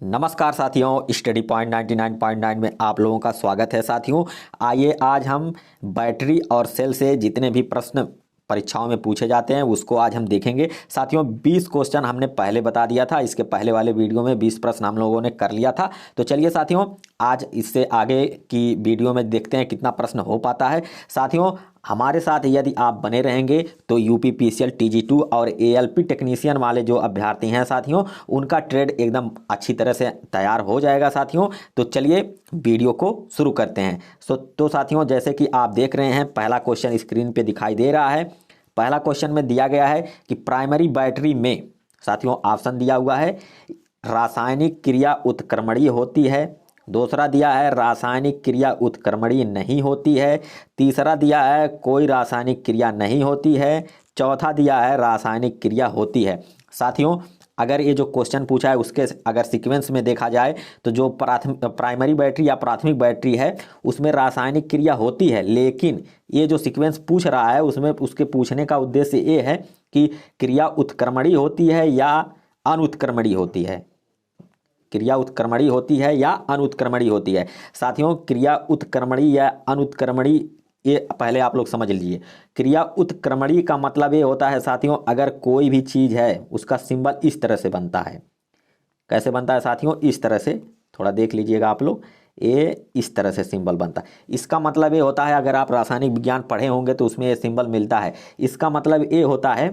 नमस्कार साथियों, study point 99.9 में आप लोगों का स्वागत है। साथियों आइए आज हम बैटरी और सेल से जितने भी प्रश्न परीक्षाओं में पूछे जाते हैं उसको आज हम देखेंगे। साथियों 20 क्वेश्चन हमने पहले बता दिया था, इसके पहले वाले वीडियो में 20 प्रश्न हम लोगों ने कर लिया था। तो चलिए साथियों आज इससे आगे की वीडियो में देखते हैं कितना प्रश्न हो पाता है। साथियों हमारे साथ यदि आप बने रहेंगे तो यूपीपीसीएल टीजी2 और एएलपी टेक्नीशियन वाले जो अभ्यर्थी हैं साथियों उनका ट्रेड एकदम अच्छी तरह से तैयार हो जाएगा। साथियों तो चलिए वीडियो को शुरू करते हैं। तो साथियों जैसे कि आप देख रहे हैं पहला क्वेश्चन स्क्रीन पे दिखाई दे रहा है। पहला क्वेश्चन में दिया गया है कि प्राइमरी बैटरी में साथियों ऑप्शन दिया हुआ है रासायनिक क्रिया उत्क्रमणीय होती है, दूसरा दिया है रासायनिक क्रिया उत्क्रमणीय नहीं होती है, तीसरा दिया है कोई रासायनिक क्रिया नहीं होती है, चौथा दिया है रासायनिक क्रिया होती है। साथियों अगर ये जो क्वेश्चन पूछा है उसके अगर सीक्वेंस में देखा जाए तो जो प्राइमरी बैटरी या प्राथमिक बैटरी है उसमें रासायनिक क्रिया होती है, लेकिन ये जो सीक्वेंस पूछ रहा है उसमें उसके पूछने का उद्देश्य ये है कि क्रिया उत्क्रमणीय होती है या अनुत्क्रमणीय होती है, क्रिया उत्क्रमणीय होती है या अनुत्क्रमणीय होती है। साथियों क्रिया उत्क्रमणीय या अनुत्क्रमणीय ये पहले आप लोग समझ लीजिए। क्रिया उत्क्रमणीय का मतलब ये होता है साथियों अगर कोई भी चीज़ है उसका सिंबल इस तरह से बनता है। कैसे बनता है साथियों? इस तरह से, थोड़ा देख लीजिएगा आप लोग, ये इस तरह से सिंबल बनता है। इसका मतलब ये होता है अगर आप रासायनिक विज्ञान पढ़े होंगे तो उसमें ये सिंबल मिलता है। इसका मतलब ये होता है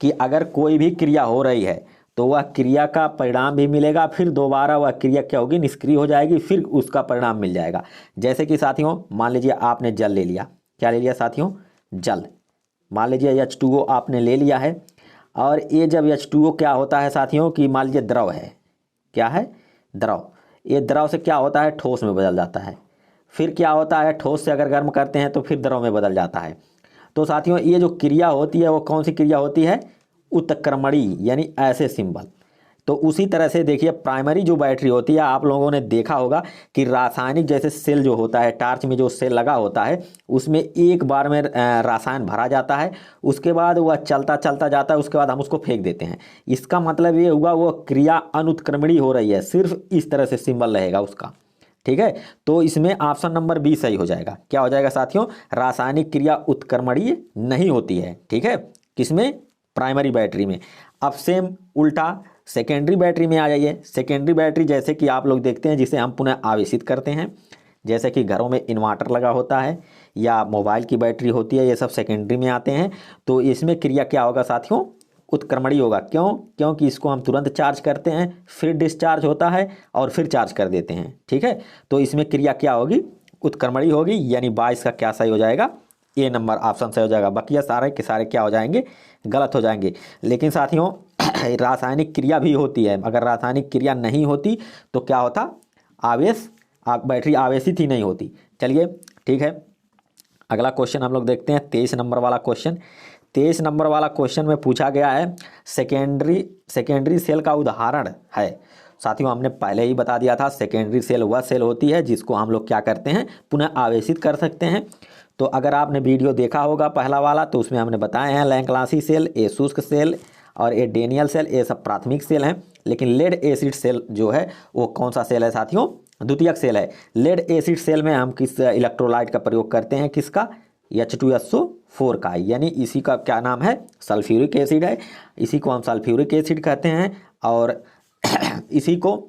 कि अगर कोई भी क्रिया हो रही है तो वह क्रिया का परिणाम भी मिलेगा, फिर दोबारा वह क्रिया क्या होगी, निष्क्रिय हो जाएगी, फिर उसका परिणाम मिल जाएगा। जैसे कि साथियों मान लीजिए आपने जल ले लिया, क्या ले लिया साथियों? जल। मान लीजिए H2O आपने ले लिया है और ये जब H2O क्या होता है साथियों कि मान लीजिए द्रव है, क्या है? द्रव। ये द्रव से क्या होता है, ठोस में बदल जाता है। फिर क्या होता है, ठोस से अगर गर्म करते हैं तो फिर द्रव में बदल जाता है। तो साथियों ये जो क्रिया होती है वो कौन सी क्रिया होती है? उत्क्रमणीय, यानी ऐसे सिंबल। तो उसी तरह से देखिए प्राइमरी जो बैटरी होती है आप लोगों ने देखा होगा कि रासायनिक जैसे सेल जो होता है, टार्च में जो सेल लगा होता है उसमें एक बार में रासायन भरा जाता है, उसके बाद वह चलता चलता जाता है, उसके बाद हम उसको फेंक देते हैं। इसका मतलब ये हुआ वो क्रिया अनुत्क्रमणीय हो रही है, सिर्फ इस तरह से सिंबल रहेगा उसका। ठीक है, तो इसमें ऑप्शन नंबर बी सही हो जाएगा। क्या हो जाएगा साथियों? रासायनिक क्रिया उत्क्रमणीय नहीं होती है। ठीक है, किसमें? प्राइमरी बैटरी में। अब सेम उल्टा सेकेंडरी बैटरी में आ जाइए। सेकेंडरी बैटरी जैसे कि आप लोग देखते हैं जिसे हम पुनः आवेशित करते हैं, जैसे कि घरों में इन्वर्टर लगा होता है या मोबाइल की बैटरी होती है, ये सब सेकेंडरी में आते हैं। तो इसमें क्रिया क्या होगा साथियों? उत्क्रमणीय होगा। क्यों? क्योंकि इसको हम तुरंत चार्ज करते हैं, फिर डिस्चार्ज होता है और फिर चार्ज कर देते हैं। ठीक है, तो इसमें क्रिया क्या होगी? उत्क्रमणीय होगी, यानी 22 का क्या सही हो जाएगा? ए नंबर ऑप्शन सही हो जाएगा। बाकी सारे के सारे क्या हो जाएंगे? गलत हो जाएंगे। लेकिन साथियों रासायनिक क्रिया भी होती है, अगर रासायनिक क्रिया नहीं होती तो क्या होता? आवेश, बैटरी आवेशित ही नहीं होती। चलिए ठीक है, अगला क्वेश्चन हम लोग देखते हैं 23 नंबर वाला क्वेश्चन। 23 नंबर वाला क्वेश्चन में पूछा गया है सेकेंडरी सेल का उदाहरण है। साथियों हमने पहले ही बता दिया था सेकेंडरी सेल वह सेल होती है जिसको हम लोग क्या करते हैं? पुनः आवेशित कर सकते हैं। तो अगर आपने वीडियो देखा होगा पहला वाला तो उसमें हमने बताए हैं लैंक्लासी सेल, ए शुष्क सेल और ए डेनियल सेल, ये सब प्राथमिक सेल हैं। लेकिन लेड एसिड सेल जो है वो कौन सा सेल है साथियों? द्वितीयक सेल है। लेड एसिड सेल में हम किस इलेक्ट्रोलाइट का प्रयोग करते हैं? किसका? H2SO4 का, यानी इसी का क्या नाम है? सल्फ्यूरिक एसिड है। इसी को हम सल्फ्यूरिक एसिड कहते हैं और इसी को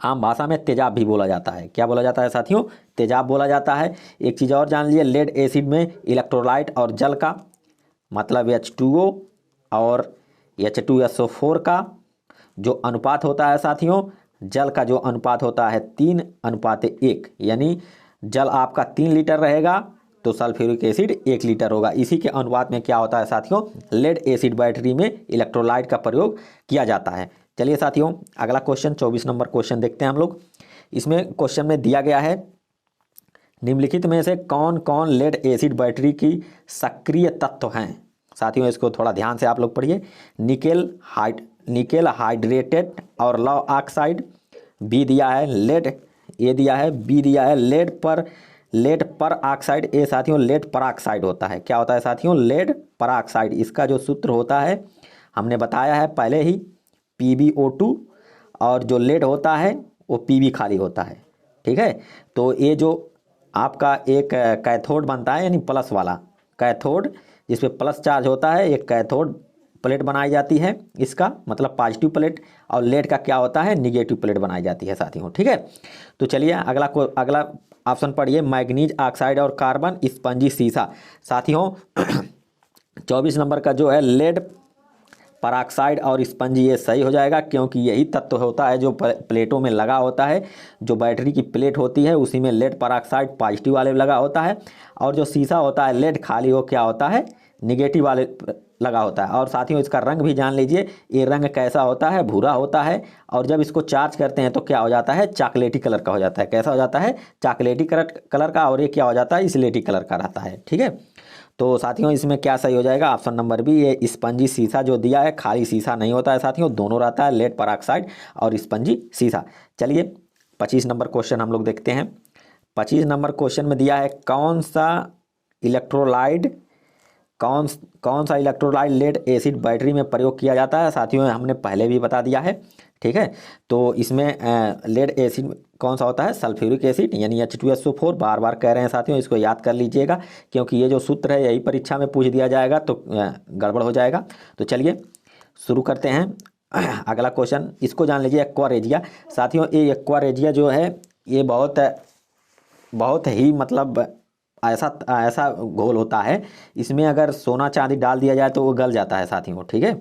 आम भाषा में तेजाब भी बोला जाता है। क्या बोला जाता है साथियों? तेजाब बोला जाता है। एक चीज़ और जान लीजिए, लेड एसिड में इलेक्ट्रोलाइट और जल का मतलब H2O और H2SO4 का जो अनुपात होता है साथियों, जल का जो अनुपात होता है 3:1, यानी जल आपका 3 लीटर रहेगा तो सल्फ्यूरिक एसिड 1 लीटर होगा। इसी के अनुपात में क्या होता है साथियों? लेड एसिड बैटरी में इलेक्ट्रोलाइट का प्रयोग किया जाता है। चलिए साथियों अगला क्वेश्चन 24 नंबर क्वेश्चन देखते हैं हम लोग। इसमें क्वेश्चन में दिया गया है निम्नलिखित में से कौन कौन लेड एसिड बैटरी की सक्रिय तत्व हैं? साथियों इसको थोड़ा ध्यान से आप लोग पढ़िए। निकेल हाइड्रेटेड और लौ ऑक्साइड, बी दिया है लेड, ए दिया है, बी दिया है लेड पर ऑक्साइड। ए साथियों लेड पर ऑक्साइड होता है। क्या होता है साथियों? लेड पर ऑक्साइड। इसका जो सूत्र होता है हमने बताया है पहले ही, PbO2 और जो लेड होता है वो पीवी खाली होता है। ठीक है, तो ये जो आपका एक कैथोड बनता है यानी प्लस वाला कैथोड जिसपे प्लस चार्ज होता है, एक कैथोड प्लेट बनाई जाती है, इसका मतलब पॉजिटिव प्लेट, और लेड का क्या होता है, निगेटिव प्लेट बनाई जाती है साथियों। ठीक है, तो चलिए अगला ऑप्शन पढ़िए, मैग्नीज ऑक्साइड और कार्बन स्पंजी सीसा। साथियों 24 नंबर का जो है लेड परऑक्साइड और स्पंजी, ये सही हो जाएगा क्योंकि यही तत्व होता है जो प्लेटों में लगा होता है। जो बैटरी की प्लेट होती है उसी में लेड परऑक्साइड पॉजिटिव वाले लगा होता है, और जो शीशा होता है लेड खाली हो क्या होता है, निगेटिव वाले लगा होता है। और साथियों इसका रंग भी जान लीजिए, ये रंग कैसा होता है, भूरा होता है, और जब इसको चार्ज करते हैं तो क्या हो जाता है, चॉकलेटी कलर का हो जाता है। कैसा हो जाता है, चॉकलेटी कलर का, और ये क्या हो जाता है, स्लेटी कलर का रहता है। ठीक है, तो साथियों इसमें क्या सही हो जाएगा, ऑप्शन नंबर बी, ये स्पंजी शीशा जो दिया है, खाली शीशा नहीं होता है साथियों, दोनों रहता है, लेड परऑक्साइड और स्पंजी शीशा। चलिए 25 नंबर क्वेश्चन हम लोग देखते हैं। 25 नंबर क्वेश्चन में दिया है कौन सा इलेक्ट्रोलाइट लेड एसिड बैटरी में प्रयोग किया जाता है। साथियों हमने पहले भी बता दिया है। ठीक है, तो इसमें लेड एसिड कौन सा होता है, सल्फ्यूरिक एसिड यानी H2SO4। बार बार कह रहे हैं साथियों, इसको याद कर लीजिएगा क्योंकि ये जो सूत्र है यही परीक्षा में पूछ दिया जाएगा तो गड़बड़ हो जाएगा। तो चलिए शुरू करते हैं अगला क्वेश्चन, इसको जान लीजिए एक्वा रेजिया। साथियों ये एक्वा रेजिया जो है ये बहुत ही मतलब ऐसा घोल होता है, इसमें अगर सोना चांदी डाल दिया जाए तो वो गल जाता है साथियों। ठीक है,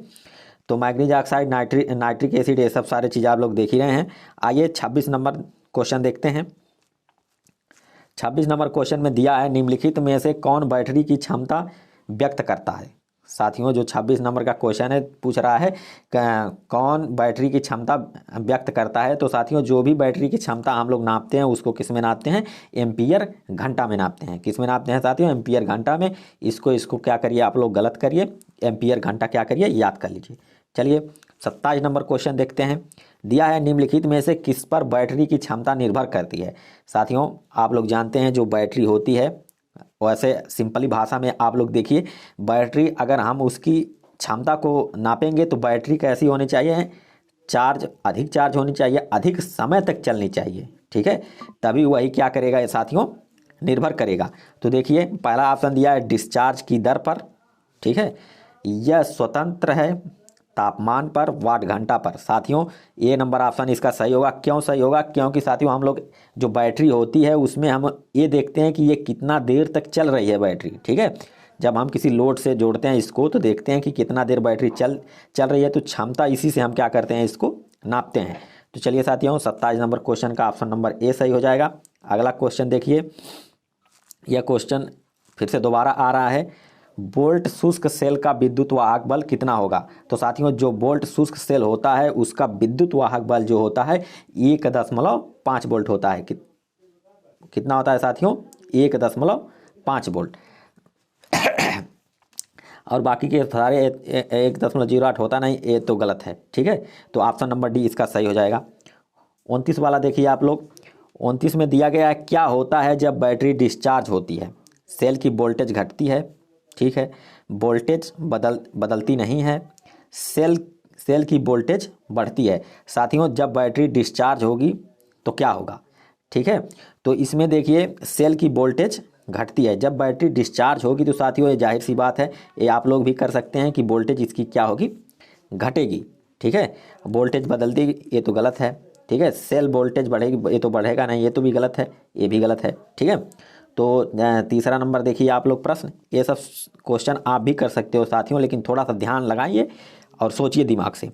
तो मैग्नीज ऑक्साइड, नाइट्रिक एसिड, ये सब सारे चीज़ आप लोग देख ही रहे हैं। आइए 26 नंबर क्वेश्चन देखते हैं। 26 नंबर क्वेश्चन में दिया है निम्नलिखित में से कौन बैटरी की क्षमता व्यक्त करता है। साथियों जो 26 नंबर का क्वेश्चन है पूछ रहा है कौन बैटरी की क्षमता व्यक्त करता है। तो साथियों जो भी बैटरी की क्षमता हम लोग नापते हैं उसको किस में नापते हैं, एम्पियर घंटा में नापते हैं। किस में नापते हैं साथियों, एम्पियर घंटा में। इसको क्या करिए आप लोग गलत करिए, एम्पियर घंटा क्या करिए याद कर लीजिए। चलिए 27 नंबर क्वेश्चन देखते हैं। दिया है निम्नलिखित में से किस पर बैटरी की क्षमता निर्भर करती है। साथियों आप लोग जानते हैं जो बैटरी होती है, वैसे सिंपली भाषा में आप लोग देखिए, बैटरी अगर हम उसकी क्षमता को नापेंगे तो बैटरी कैसी होनी चाहिए, अधिक चार्ज होनी चाहिए, अधिक समय तक चलनी चाहिए। ठीक है, तभी वही क्या करेगा ये साथियों, निर्भर करेगा। तो देखिए पहला ऑप्शन दिया है डिस्चार्ज की दर पर। ठीक है, यह स्वतंत्र है तापमान पर, वाट घंटा पर। साथियों ये नंबर ऑप्शन इसका सही होगा। क्यों सही होगा, क्योंकि साथियों हम लोग जो बैटरी होती है उसमें हम ये देखते हैं कि ये कितना देर तक चल रही है बैटरी। ठीक है, जब हम किसी लोड से जोड़ते हैं इसको तो देखते हैं कि कितना देर बैटरी चल रही है, तो क्षमता इसी से हम क्या करते हैं, इसको नापते हैं। तो चलिए साथियों 27 नंबर क्वेश्चन का ऑप्शन नंबर ए सही हो जाएगा। अगला क्वेश्चन देखिए, यह क्वेश्चन फिर से दोबारा आ रहा है, बोल्ट शुष्क सेल का विद्युत वाहक बल कितना होगा। तो साथियों जो बोल्ट शुष्क सेल होता है उसका विद्युत वाहक बल जो होता है 1.5 वोल्ट होता है। कितना होता है साथियों, 1.5 वोल्ट। और बाकी के सारे 1.08 होता नहीं, ये तो गलत है। ठीक है, तो ऑप्शन नंबर डी इसका सही हो जाएगा। 29 वाला देखिए आप लोग, 29 में दिया गया है क्या होता है जब बैटरी डिस्चार्ज होती है। सेल की वोल्टेज घटती है। ठीक है, वोल्टेज बदलती नहीं है, सेल की वोल्टेज बढ़ती है। साथियों जब बैटरी डिस्चार्ज होगी तो क्या होगा। ठीक है, तो इसमें देखिए सेल की वोल्टेज घटती है, जब बैटरी डिस्चार्ज होगी तो साथियों ये जाहिर सी बात है, ये आप लोग भी कर सकते हैं कि वोल्टेज इसकी क्या होगी, घटेगी। ठीक है, वोल्टेज बदलती, ये तो गलत है। ठीक है, सेल वोल्टेज बढ़ेगी, ये तो बढ़ेगा नहीं, ये तो भी गलत है, ये भी गलत है। ठीक है, तो तीसरा नंबर देखिए आप लोग प्रश्न, ये सब क्वेश्चन आप भी कर सकते हो साथियों, लेकिन थोड़ा सा ध्यान लगाइए और सोचिए दिमाग से।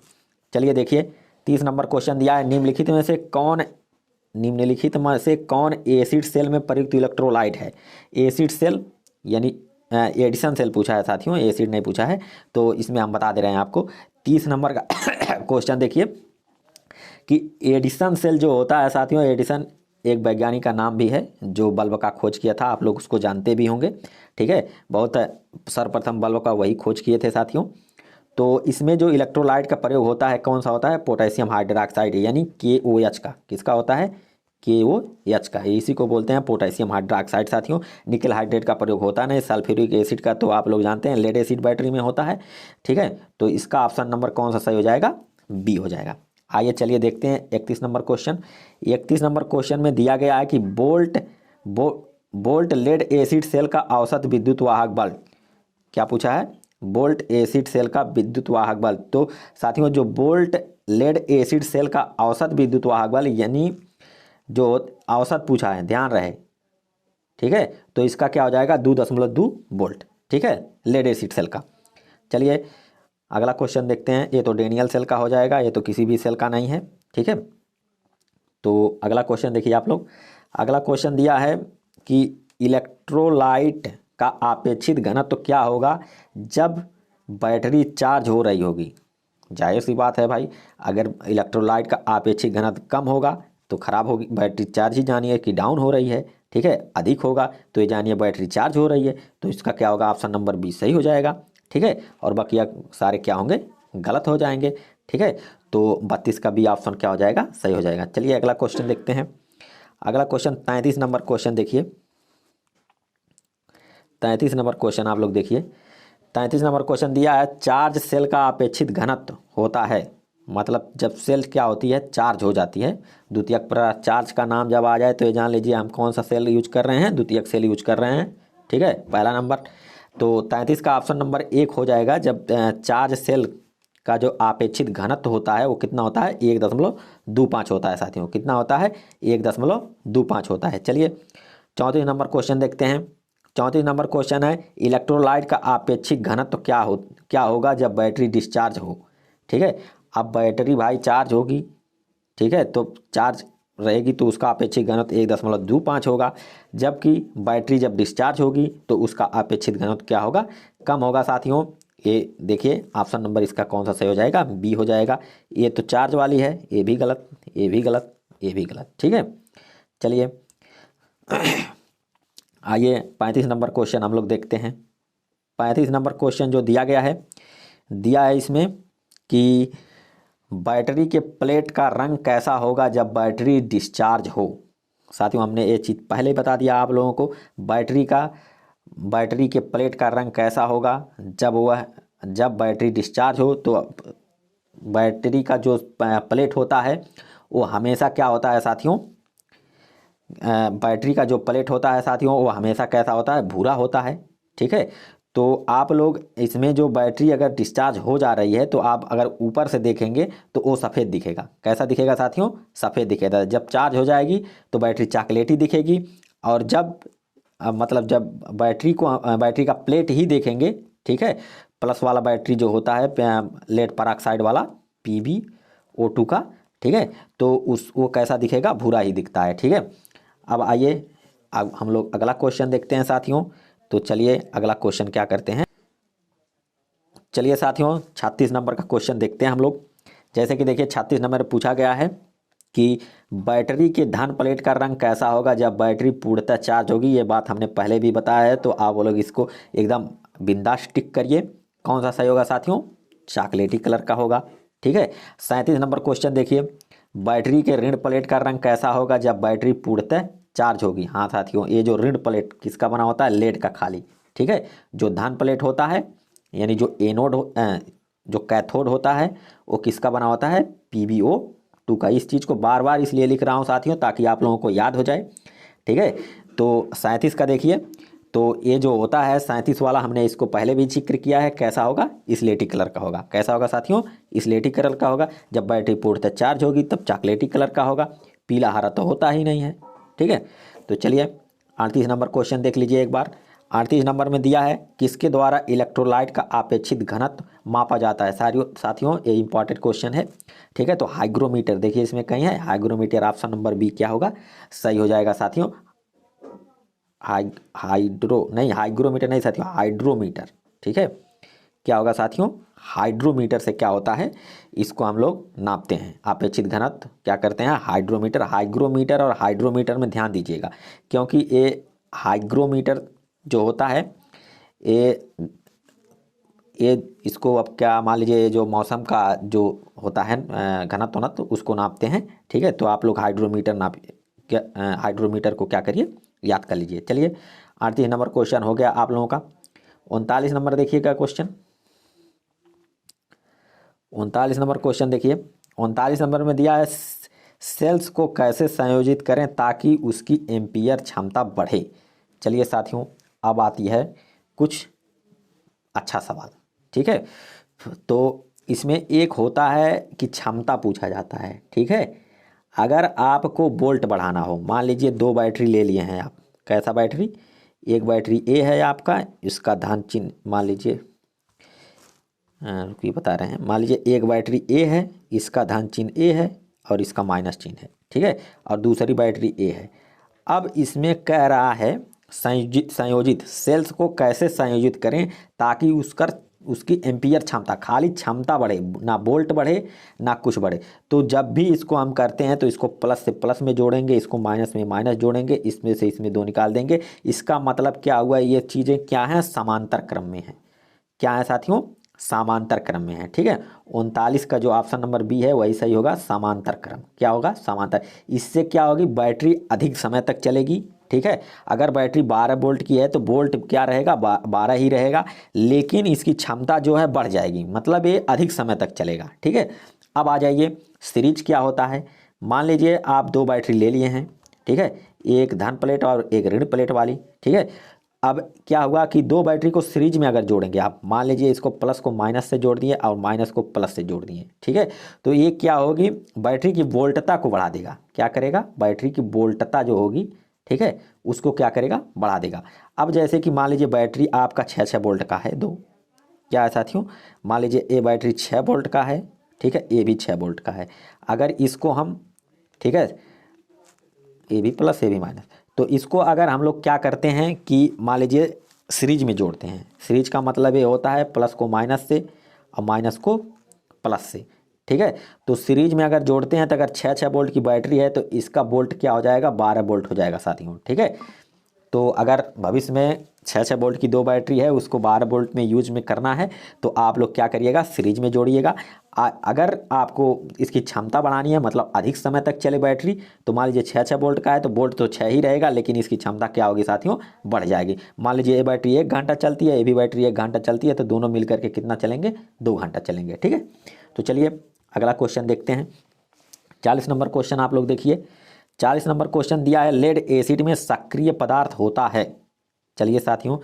चलिए देखिए 30 नंबर क्वेश्चन दिया है, निम्नलिखित में से कौन एसिड सेल में प्रयुक्त इलेक्ट्रोलाइट है। एसिड सेल यानी एडिशन सेल पूछा है साथियों, एसिड नहीं पूछा है, तो इसमें हम बता दे रहे हैं आपको। 30 नंबर का क्वेश्चन देखिए कि एडिशन सेल जो होता है साथियों, एडिशन एक वैज्ञानिक का नाम भी है जो बल्ब का खोज किया था, आप लोग उसको जानते भी होंगे। ठीक है, बहुत सर्वप्रथम बल्ब का वही खोज किए थे साथियों। तो इसमें जो इलेक्ट्रोलाइट का प्रयोग होता है कौन सा होता है, पोटेशियम हाइड्रोक्साइड यानी KOH का। किसका होता है, KOH का, इसी को बोलते हैं पोटेशियम हाइड्रोक्साइड साथियों। निकल हाइड्रेट का प्रयोग होता नहीं, सल्फ्यूरिक एसिड का तो आप लोग जानते हैं लेड एसिड बैटरी में होता है। ठीक है, तो इसका ऑप्शन नंबर कौन सा सही हो जाएगा, बी हो जाएगा। आइए चलिए देखते हैं 31 नंबर क्वेश्चन। 31 नंबर क्वेश्चन में दिया गया है कि बोल्ट लेड एसिड सेल का औसत विद्युत वाहक बल। क्या पूछा है? बोल्ट एसिड सेल का विद्युत वाहक बल। तो साथियों जो बोल्ट लेड एसिड सेल का औसत विद्युत वाहक बल यानी जो औसत पूछा है, ध्यान रहे, ठीक है, तो इसका क्या हो जाएगा 2.2 वोल्ट, ठीक है, लेड एसिड सेल का। चलिए अगला क्वेश्चन देखते हैं। ये तो डेनियल सेल का हो जाएगा, ये तो किसी भी सेल का नहीं है, ठीक है। तो अगला क्वेश्चन देखिए आप लोग। अगला क्वेश्चन दिया है कि इलेक्ट्रोलाइट का आपेक्षित घनत्व तो क्या होगा जब बैटरी चार्ज हो रही होगी। जाहिर सी बात है भाई, अगर इलेक्ट्रोलाइट का आपेक्षिक घनत्व कम होगा तो खराब होगी बैटरी, चार्ज ही जानिए कि डाउन हो रही है, ठीक है। अधिक होगा तो ये जानिए बैटरी चार्ज हो रही है, तो इसका क्या होगा, ऑप्शन नंबर बी सही हो जाएगा, ठीक है। और बाकी सारे क्या होंगे, गलत हो जाएंगे, ठीक है। तो 32 का बी ऑप्शन क्या हो जाएगा, सही हो जाएगा। चलिए अगला क्वेश्चन देखते हैं। अगला क्वेश्चन 33 नंबर क्वेश्चन देखिए। 33 नंबर क्वेश्चन आप लोग देखिए। 33 नंबर क्वेश्चन दिया है चार्ज सेल का अपेक्षित घनत्व होता है, मतलब जब सेल क्या होती है, चार्ज हो जाती है। द्वितीयक पर चार्ज का नाम जब आ जाए तो ये जान लीजिए हम कौन सा सेल यूज कर रहे हैं, द्वितीयक सेल यूज कर रहे हैं, ठीक है, पहला नंबर। तो 33 का ऑप्शन नंबर 1 हो जाएगा। जब चार्ज सेल का जो अपेक्षित घनत्व होता है वो कितना होता है, 1.25 होता है साथियों। कितना होता है, 1.25 होता है। चलिए 34 नंबर क्वेश्चन देखते हैं। 34 नंबर क्वेश्चन है इलेक्ट्रोलाइट का आपेक्षिक घनत्व क्या होगा जब बैटरी डिस्चार्ज हो, ठीक है। अब बैटरी भाई चार्ज होगी, ठीक है, तो चार्ज रहेगी तो उसका अपेक्षित घनत्व 1.25 होगा, जबकि बैटरी जब डिस्चार्ज होगी तो उसका अपेक्षित घनत्व क्या होगा, कम होगा साथियों। ये देखिए ऑप्शन नंबर इसका कौन सा सही हो जाएगा, बी हो जाएगा। ये तो चार्ज वाली है, ये भी गलत, ये भी गलत, ये भी गलत, ठीक है। चलिए आइए 35 नंबर क्वेश्चन हम लोग देखते हैं। 35 नंबर क्वेश्चन जो दिया गया है इसमें कि बैटरी के प्लेट का रंग कैसा होगा जब बैटरी डिस्चार्ज हो। साथियों हमने ये चीज़ पहले बता दिया आप लोगों को, बैटरी के प्लेट का रंग कैसा होगा जब बैटरी डिस्चार्ज हो। तो बैटरी का जो प्लेट होता है वो हमेशा क्या होता है साथियों, बैटरी का जो प्लेट होता है साथियों वो हमेशा कैसा होता है, भूरा होता है, ठीक है। तो आप लोग इसमें जो बैटरी अगर डिस्चार्ज हो जा रही है तो आप अगर ऊपर से देखेंगे तो वो सफ़ेद दिखेगा। कैसा दिखेगा साथियों, सफ़ेद दिखेगा। जब चार्ज हो जाएगी तो बैटरी चॉकलेटी दिखेगी, और जब मतलब जब बैटरी का प्लेट ही देखेंगे, ठीक है, प्लस वाला बैटरी जो होता है लेड पेरोक्साइड वाला PbO2 का, ठीक है, तो वो कैसा दिखेगा, भूरा ही दिखता है, ठीक है। अब आइए अब हम लोग अगला क्वेश्चन देखते हैं साथियों। तो चलिए अगला क्वेश्चन क्या करते हैं, चलिए साथियों 36 नंबर का क्वेश्चन देखते हैं हम लोग। जैसे कि देखिए 36 नंबर पूछा गया है कि बैटरी के धन प्लेट का रंग कैसा होगा जब बैटरी पूर्णतः चार्ज होगी। ये बात हमने पहले भी बताया है, तो आप वो लोग इसको एकदम बिंदास टिक करिए। कौन सा सही होगा साथियों, चॉकलेटी कलर का होगा, ठीक है। 37 नंबर क्वेश्चन देखिए, बैटरी के ऋण प्लेट का रंग कैसा होगा जब बैटरी पूर्णतः चार्ज होगी। हाँ साथियों, ये जो ऋण प्लेट किसका बना होता है, लेड का खाली, ठीक है। जो धन प्लेट होता है यानी जो जो कैथोड होता है वो किसका बना होता है, PbO2 का। इस चीज़ को बार बार इसलिए लिख रहा हूँ साथियों ताकि आप लोगों को याद हो जाए, ठीक है। तो 37 का देखिए, तो ये जो होता है 37 वाला हमने इसको पहले भी जिक्र किया है, कैसा होगा, स्लेटी कलर का होगा। कैसा होगा साथियों, स्लेटी कलर का होगा। जब बैटरी पूर्णतः चार्ज होगी तब चॉकलेटी कलर का होगा, पीला हरा तो होता ही नहीं है, ठीक है। तो चलिए 38 नंबर क्वेश्चन देख लीजिए एक बार। 38 नंबर में दिया है किसके द्वारा इलेक्ट्रोलाइट का अपेक्षित घनत्व मापा जाता है। साथियों ये इंपॉर्टेंट क्वेश्चन है, ठीक है। तो हाइग्रोमीटर, देखिए इसमें कहीं है हाइग्रोमीटर, ऑप्शन नंबर बी क्या होगा, सही हो जाएगा साथियों। हाइग्रोमीटर नहीं साथियों, हाइड्रोमीटर, ठीक है। क्या होगा साथियों, हाइड्रोमीटर से क्या होता है, इसको हम लोग नापते हैं अपेक्षित घनत्व, क्या करते हैं, हाइग्रोमीटर और हाइड्रोमीटर में ध्यान दीजिएगा, क्योंकि ये हाइग्रोमीटर जो होता है ये इसको अब क्या मान लीजिए जो मौसम का जो होता है घनत्व उसको नापते हैं, ठीक है। तो आप लोग हाइड्रोमीटर को क्या करिए, याद कर लीजिए। चलिए 38 नंबर क्वेश्चन हो गया आप लोगों का। 39 नंबर देखिएगा क्वेश्चन। 39 नंबर क्वेश्चन देखिए। 39 नंबर में दिया है सेल्स को कैसे संयोजित करें ताकि उसकी एम्पियर क्षमता बढ़े। चलिए साथियों, अब आती है कुछ अच्छा सवाल, ठीक है। तो इसमें एक होता है कि क्षमता पूछा जाता है, ठीक है। अगर आपको वोल्ट बढ़ाना हो, मान लीजिए 2 बैटरी ले लिए हैं आप, कैसा बैटरी, एक बैटरी ए है आपका, इसका धन चिन्ह मान लीजिए, रुकिए बता रहे हैं, मान लीजिए एक बैटरी ए है, इसका धन चिन्ह ए है और इसका माइनस चिन्ह है, ठीक है, और दूसरी बैटरी ए है। अब इसमें कह रहा है संयोजित सेल्स को कैसे संयोजित करें ताकि उसकी एम्पियर क्षमता, खाली क्षमता बढ़े, ना वोल्ट बढ़े ना कुछ बढ़े। तो जब भी इसको हम करते हैं तो इसको प्लस से प्लस में जोड़ेंगे, इसको माइनस में माइनस जोड़ेंगे, इसमें से इसमें 2 निकाल देंगे। इसका मतलब क्या हुआ, ये चीज़ें क्या हैं, समांतर क्रम में हैं। क्या है साथियों, समांतर क्रम में है, ठीक है। 39 का जो ऑप्शन नंबर बी है वही सही होगा, समांतर क्रम। क्या होगा, समांतर। इससे क्या होगी, बैटरी अधिक समय तक चलेगी, ठीक है। अगर बैटरी 12 वोल्ट की है तो वोल्ट क्या रहेगा, 12 ही रहेगा, लेकिन इसकी क्षमता जो है बढ़ जाएगी, मतलब ये अधिक समय तक चलेगा, ठीक है। अब आ जाइए सीरीज क्या होता है। मान लीजिए आप 2 बैटरी ले लिए हैं, ठीक है, एक धन प्लेट और एक ऋण प्लेट वाली, ठीक है। अब क्या हुआ कि 2 बैटरी को सीरीज में अगर जोड़ेंगे आप, मान लीजिए इसको प्लस को माइनस से जोड़ दिए और माइनस को प्लस से जोड़ दिए, ठीक है, तो ये क्या होगी, बैटरी की वोल्टता को बढ़ा देगा। क्या करेगा, बैटरी की वोल्टता जो होगी, ठीक है, उसको क्या करेगा, बढ़ा देगा। अब जैसे कि मान लीजिए बैटरी आपका 6 वोल्ट का है, 2, क्या है साथियों, मान लीजिए ए बैटरी 6 वोल्ट का है, ठीक है, ए भी 6 वोल्ट का है। अगर इसको हम, ठीक है, ए भी प्लस ए भी माइनस, तो इसको अगर हम लोग क्या करते हैं कि मान लीजिए सीरीज में जोड़ते हैं। सीरीज का मतलब ये होता है प्लस को माइनस से और माइनस को प्लस से, ठीक है। तो सीरीज में अगर जोड़ते हैं तो अगर 6 वोल्ट की बैटरी है तो इसका वोल्ट क्या हो जाएगा, 12 वोल्ट हो जाएगा साथियों, ठीक है। तो अगर भविष्य में 6 वोल्ट की 2 बैटरी है, उसको 12 वोल्ट में यूज में करना है तो आप लोग क्या करिएगा, सीरीज में जोड़िएगा। अगर आपको इसकी क्षमता बढ़ानी है, मतलब अधिक समय तक चले बैटरी, तो मान लीजिए 6 वोल्ट का है तो वोल्ट तो 6 ही रहेगा, लेकिन इसकी क्षमता क्या होगी साथियों, बढ़ जाएगी। मान लीजिए ये बैटरी 1 घंटा चलती है, ये भी बैटरी 1 घंटा चलती है, तो दोनों मिल करके कितना चलेंगे, 2 घंटा चलेंगे, ठीक है। तो चलिए अगला क्वेश्चन देखते हैं। 40 नंबर क्वेश्चन आप लोग देखिए। 40 नंबर क्वेश्चन दिया है लेड एसिड में सक्रिय पदार्थ होता है। चलिए साथियों,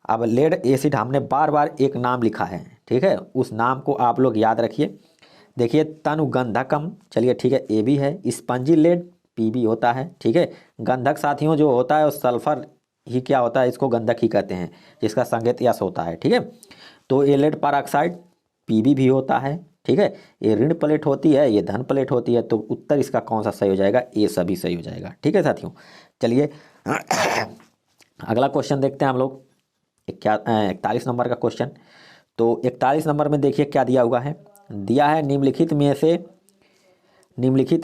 अब लेड एसिड हमने बार बार एक नाम लिखा है, ठीक है, उस नाम को आप लोग याद रखिए। देखिए तनुगंधकम, चलिए ठीक है, ए भी है। स्पंजी लेड पी भी होता है, ठीक है। गंधक साथियों जो होता है वो सल्फर ही क्या होता है, इसको गंधक ही कहते हैं, जिसका संकेत यस होता है, ठीक है। तो ये लेड परऑक्साइड पीबी भी होता है, ठीक है। ये ऋण प्लेट होती है, ये धन प्लेट होती है, तो उत्तर इसका कौन सा सही हो जाएगा, ये सभी सही हो जाएगा, ठीक है साथियों। चलिए अगला क्वेश्चन देखते हैं हम लोग। 41 नंबर का क्वेश्चन। तो 41 नंबर में देखिए क्या दिया हुआ है, दिया है निम्नलिखित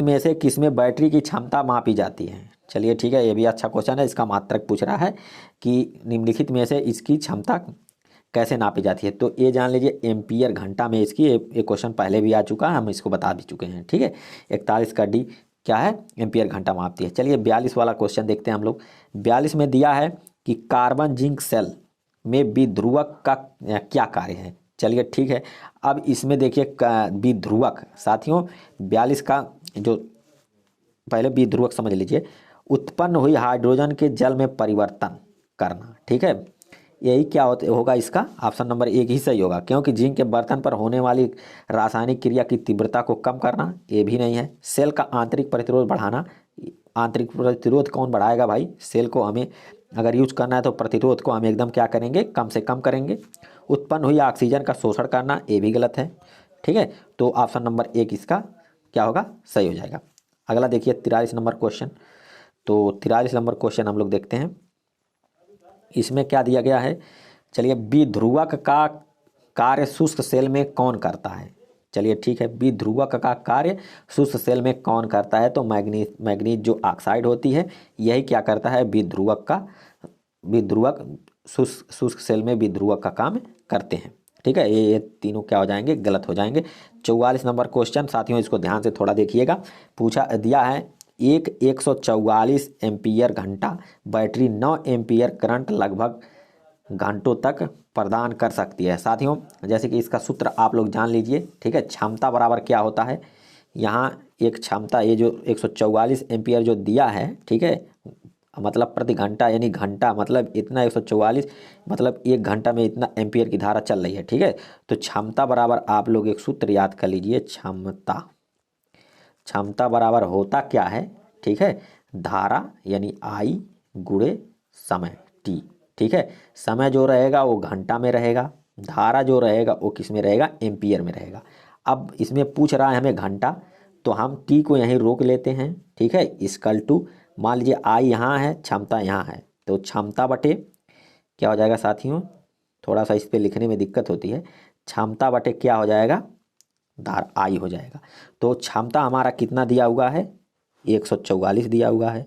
में से किसमें बैटरी की क्षमता मापी जाती है। चलिए ठीक है, ये भी अच्छा क्वेश्चन है। इसका मात्रक पूछ रहा है कि निम्नलिखित में से इसकी क्षमता कैसे नापी जाती है। तो ये जान लीजिए एम्पियर घंटा में इसकी, ये क्वेश्चन पहले भी आ चुका है, हम इसको बता भी चुके हैं, ठीक है। 41 का डी क्या है, एम्पियर घंटा मापती है। चलिए 42 वाला क्वेश्चन देखते हैं हम लोग। 42 में दिया है कि कार्बन जिंक सेल में विध्रुवक का क्या कार्य है। चलिए ठीक है, अब इसमें देखिए विध्रुवक साथियों, 42 का जो पहले विध्रुवक समझ लीजिए, उत्पन्न हुई हाइड्रोजन के जल में परिवर्तन करना, ठीक है। यही क्या होगा इसका, ऑप्शन नंबर 1 ही सही होगा, क्योंकि जिंक के बर्तन पर होने वाली रासायनिक क्रिया की तीव्रता को कम करना, ये भी नहीं है। सेल का आंतरिक प्रतिरोध बढ़ाना, आंतरिक प्रतिरोध कौन बढ़ाएगा भाई, सेल को हमें अगर यूज करना है तो प्रतिरोध को हम एकदम क्या करेंगे, कम से कम करेंगे। उत्पन्न हुई ऑक्सीजन का शोषण करना, ये भी गलत है, ठीक है। तो ऑप्शन नंबर 1 इसका क्या होगा, सही हो जाएगा। अगला देखिए 43 नंबर क्वेश्चन। तो 43 नंबर क्वेश्चन हम लोग देखते हैं, इसमें क्या दिया गया है। चलिए विध्रुवक का कार्य शुष्क सेल में कौन करता है। चलिए ठीक है, विध्रुवक का कार्य शुष्क सेल में कौन करता है, तो मैग्नीज जो ऑक्साइड होती है यही क्या करता है, विध्रुवक शुष्क सेल में विध्रुवक का काम करते हैं, ठीक है। ये तीनों क्या हो जाएंगे, गलत हो जाएंगे। 44 नंबर क्वेश्चन साथियों, इसको ध्यान से थोड़ा देखिएगा। पूछा दिया है 144 एम्पियर घंटा बैटरी 9 एम्पियर करंट लगभग घंटों तक प्रदान कर सकती है। साथियों जैसे कि इसका सूत्र आप लोग जान लीजिए, ठीक है। क्षमता बराबर क्या होता है, यहाँ एक क्षमता ये जो 144 एम्पियर जो दिया है, ठीक है, मतलब प्रति घंटा, यानी घंटा मतलब इतना 144, मतलब 1 घंटा में इतना एम्पियर की धारा चल रही है, ठीक है। तो क्षमता बराबर आप लोग एक सूत्र याद कर लीजिए, क्षमता बराबर होता क्या है, ठीक है, धारा यानी I गुणे समय T, ठीक है। समय जो रहेगा वो घंटा में रहेगा, धारा जो रहेगा वो किस में रहेगा, एम्पियर में रहेगा। अब इसमें पूछ रहा है हमें घंटा, तो हम T को यहीं रोक लेते हैं, ठीक है, इक्वल टू, मान लीजिए I यहाँ है, क्षमता यहाँ है, तो क्षमता बटे क्या हो जाएगा साथियों, थोड़ा सा इस पर लिखने में दिक्कत होती है, क्षमता बटे क्या हो जाएगा, धारा I हो जाएगा। तो क्षमता हमारा कितना दिया हुआ है, 144 दिया हुआ है,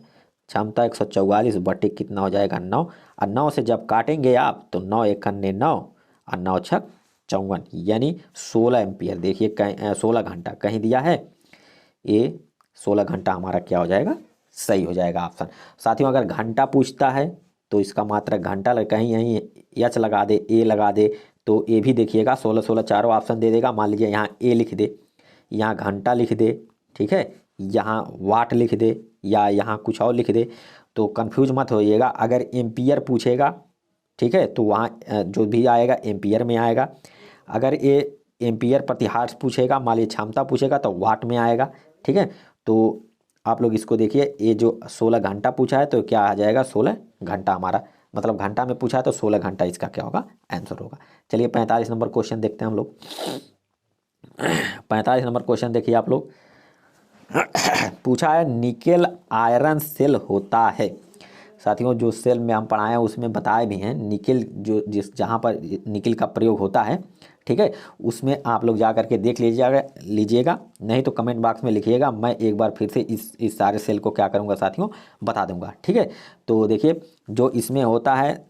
क्षमता 144 बटे कितना हो जाएगा, 9, और 9 से जब काटेंगे आप तो 9 एकन्ने 9 और 9 छक 54, यानी 16 एम्पियर। देखिए कहीं 16 घंटा कहीं दिया है, ये 16 घंटा हमारा क्या हो जाएगा, सही हो जाएगा ऑप्शन। साथियों अगर घंटा पूछता है तो इसका मात्रक घंटा कहीं यहीं एच लगा दे, ए लगा दे, तो ए भी देखिएगा 16 16 चारों ऑप्शन दे देगा। मान लीजिए यहाँ ए लिख दे, यहाँ घंटा लिख दे, ठीक है, यहाँ वाट लिख दे, या यहाँ कुछ और लिख दे, तो कंफ्यूज मत होइएगा। अगर एम्पियर पूछेगा, ठीक है, तो वहाँ जो भी आएगा एम्पियर में आएगा। अगर ये एम्पियर प्रति हार्ट्ज पूछेगा, मान लीजिए क्षमता पूछेगा तो वाट में आएगा, ठीक है। तो आप लोग इसको देखिए, ये जो 16 घंटा पूछा है तो क्या आ जाएगा, 16 घंटा हमारा, मतलब घंटा में पूछा है तो 16 घंटा इसका क्या होगा, आंसर होगा। चलिए 45 नंबर क्वेश्चन देखते हैं हम लोग। 45 नंबर क्वेश्चन देखिए आप लोग। पूछा है निकेल आयरन सेल होता है। साथियों जो सेल में हम पढ़ाए हैं उसमें बताए भी हैं, निकेल जो जहाँ पर निकेल का प्रयोग होता है, ठीक है, उसमें आप लोग जा करके देख लीजिएगा, नहीं तो कमेंट बॉक्स में लिखिएगा, मैं एक बार फिर से इस सारे सेल को क्या करूँगा साथियों, बता दूंगा, ठीक है। तो देखिए जो इसमें होता है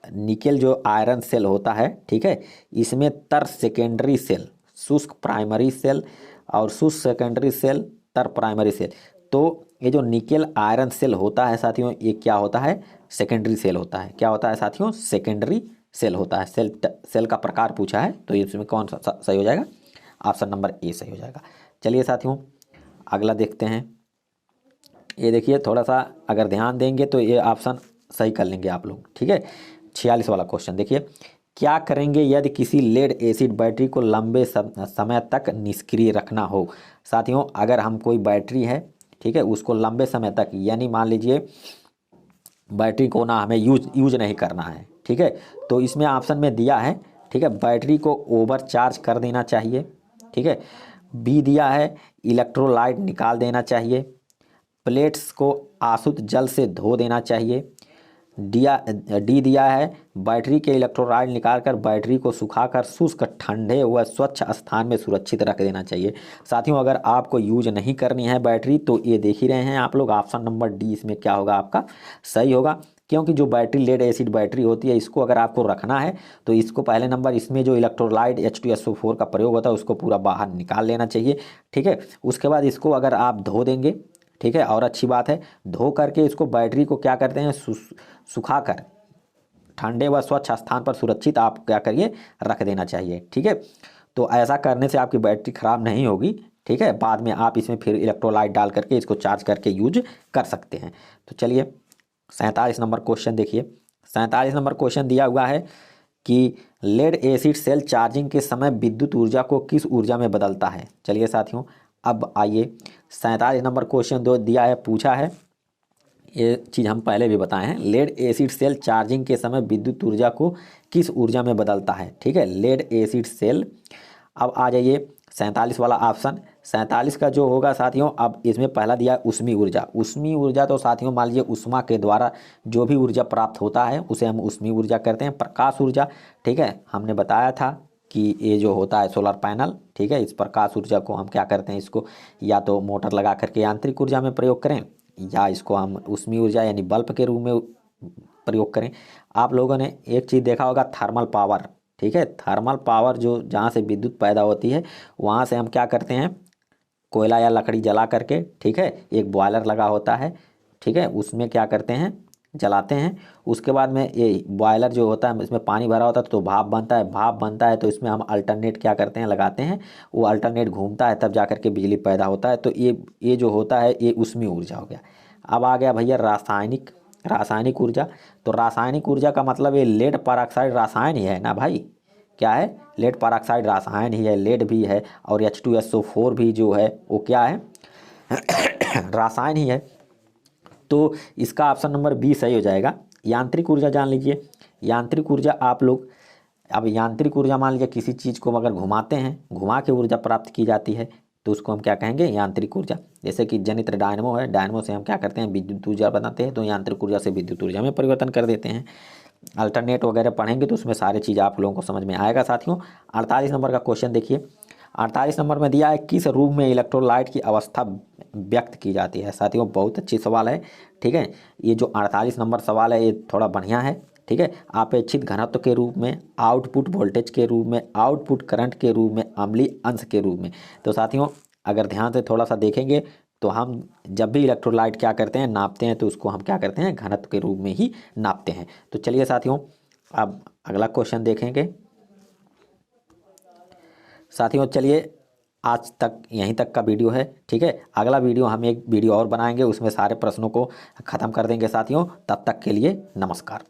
निकेल जो आयरन सेल होता है, ठीक है, इसमें तर सेकेंडरी सेल, शुष्क प्राइमरी सेल और शुष्क सेकेंडरी सेल, तर प्राइमरी सेल। तो ये जो निकेल आयरन सेल होता है साथियों, ये क्या होता है, सेकेंडरी सेल होता है। क्या होता है साथियों, सेकेंडरी सेल होता है। सेल का प्रकार पूछा है तो इसमें कौन सा सही हो जाएगा, ऑप्शन नंबर ए सही हो जाएगा। चलिए साथियों अगला देखते हैं। ये देखिए थोड़ा सा अगर ध्यान देंगे तो ये ऑप्शन सही कर लेंगे आप लोग, ठीक है। 46 वाला क्वेश्चन देखिए, क्या करेंगे यदि किसी लेड एसिड बैटरी को लंबे समय तक निष्क्रिय रखना हो। साथियों अगर हम कोई बैटरी है, ठीक है, उसको लंबे समय तक, यानी मान लीजिए बैटरी को ना हमें यूज नहीं करना है, ठीक है, तो इसमें ऑप्शन में दिया है, ठीक है, बैटरी को ओवर चार्ज कर देना चाहिए, ठीक है, बी दिया है इलेक्ट्रोलाइट निकाल देना चाहिए, प्लेट्स को आशुद्ध जल से धो देना चाहिए, डी दिया है बैटरी के इलेक्ट्रोलाइट निकालकर बैटरी को सुखाकर शुष्क ठंडे व स्वच्छ स्थान में सुरक्षित रख देना चाहिए। साथियों अगर आपको यूज नहीं करनी है बैटरी तो ये देख ही रहे हैं आप लोग, ऑप्शन नंबर डी इसमें क्या होगा आपका सही होगा। क्योंकि जो बैटरी लेड एसिड बैटरी होती है इसको अगर आपको रखना है तो इसको पहले नंबर इसमें जो इलेक्ट्रोलाइट H2SO4 का प्रयोग होता है उसको पूरा बाहर निकाल लेना चाहिए, ठीक है। उसके बाद इसको अगर आप धो देंगे, ठीक है, और अच्छी बात है, धो करके इसको बैटरी को क्या करते हैं, सुखाकर ठंडे व स्वच्छ स्थान पर सुरक्षित आप क्या करिए, रख देना चाहिए, ठीक है। तो ऐसा करने से आपकी बैटरी ख़राब नहीं होगी, ठीक है, बाद में आप इसमें फिर इलेक्ट्रोलाइट डाल करके इसको चार्ज करके यूज कर सकते हैं। तो चलिए 47 नंबर क्वेश्चन देखिए। 47 नंबर क्वेश्चन दिया हुआ है कि लेड एसिड सेल चार्जिंग के समय विद्युत ऊर्जा को किस ऊर्जा में बदलता है। चलिए साथियों अब आइए 47 नंबर क्वेश्चन दो दिया है, पूछा है, ये चीज़ हम पहले भी बताए हैं, लेड एसिड सेल चार्जिंग के समय विद्युत ऊर्जा को किस ऊर्जा में बदलता है, ठीक है, लेड एसिड सेल। अब आ जाइए 47 वाला ऑप्शन, 47 का जो होगा साथियों, अब इसमें पहला दिया है उष्मी ऊर्जा। उष्मी ऊर्जा तो साथियों मान लीजिए उष्मा के द्वारा जो भी ऊर्जा प्राप्त होता है उसे हम उष्मी ऊर्जा करते हैं। प्रकाश ऊर्जा, ठीक है, हमने बताया था कि ये जो होता है सोलर पैनल, ठीक है, इस प्रकाश ऊर्जा को हम क्या करते हैं, इसको या तो मोटर लगा करके यांत्रिक ऊर्जा में प्रयोग करें या इसको हम उष्मी ऊर्जा यानी बल्ब के रूप में प्रयोग करें। आप लोगों ने एक चीज़ देखा होगा थर्मल पावर, ठीक है, थर्मल पावर जो जहाँ से विद्युत पैदा होती है वहाँ से हम क्या करते हैं, कोयला या लकड़ी जला करके, ठीक है, एक बॉयलर लगा होता है, ठीक है, उसमें क्या करते हैं जलाते हैं, उसके बाद में ये बॉयलर जो होता है इसमें पानी भरा होता है तो भाप बनता है, भाप बनता है तो इसमें हम अल्टरनेट क्या करते हैं, लगाते हैं, वो अल्टरनेट घूमता है तब जा करके बिजली पैदा होता है। तो ये जो होता है ये उसमें ऊर्जा हो गया। अब आ गया भैया रासायनिक ऊर्जा। तो रासायनिक ऊर्जा का मतलब ये लेड परऑक्साइड रसायन ही है ना भाई, क्या है, लेड परऑक्साइड रसायन ही है, लेड भी है और H2SO4 भी जो है वो क्या है रसायन ही है। तो इसका ऑप्शन नंबर बी सही हो जाएगा। यांत्रिक ऊर्जा जान लीजिए, यांत्रिक ऊर्जा आप लोग, अब यांत्रिक ऊर्जा मान लीजिए किसी चीज़ को अगर घुमाते हैं, घुमा के ऊर्जा प्राप्त की जाती है तो उसको हम क्या कहेंगे, यांत्रिक ऊर्जा। जैसे कि जनित्र डायनमो है, डायनमो से हम क्या करते हैं, विद्युत ऊर्जा बनाते हैं, तो यांत्रिक ऊर्जा से विद्युत ऊर्जा में परिवर्तन कर देते हैं। अल्टरनेट वगैरह पढ़ेंगे तो उसमें सारी चीज़ आप लोगों को समझ में आएगा साथियों। 48 नंबर का क्वेश्चन देखिए, 48 नंबर में दिया है किस रूप में इलेक्ट्रोलाइट की अवस्था व्यक्त की जाती है। साथियों बहुत अच्छी सवाल है, ठीक है। ये जो 48 नंबर सवाल है ये थोड़ा बढ़िया है, ठीक है। अपेक्षित घनत्व के रूप में, आउटपुट वोल्टेज के रूप में, आउटपुट करंट के रूप में, अम्लीय अंश के रूप में। तो साथियों अगर ध्यान से थोड़ा सा देखेंगे तो हम जब भी इलेक्ट्रोलाइट क्या करते हैं, नापते हैं, तो उसको हम क्या करते हैं, घनत्व के रूप में ही नापते हैं। तो चलिए साथियों अब अगला क्वेश्चन देखेंगे। साथियों चलिए आज तक यहीं तक का वीडियो है, ठीक है। अगला वीडियो हम एक वीडियो और बनाएंगे, उसमें सारे प्रश्नों को ख़त्म कर देंगे साथियों। तब तक के लिए नमस्कार।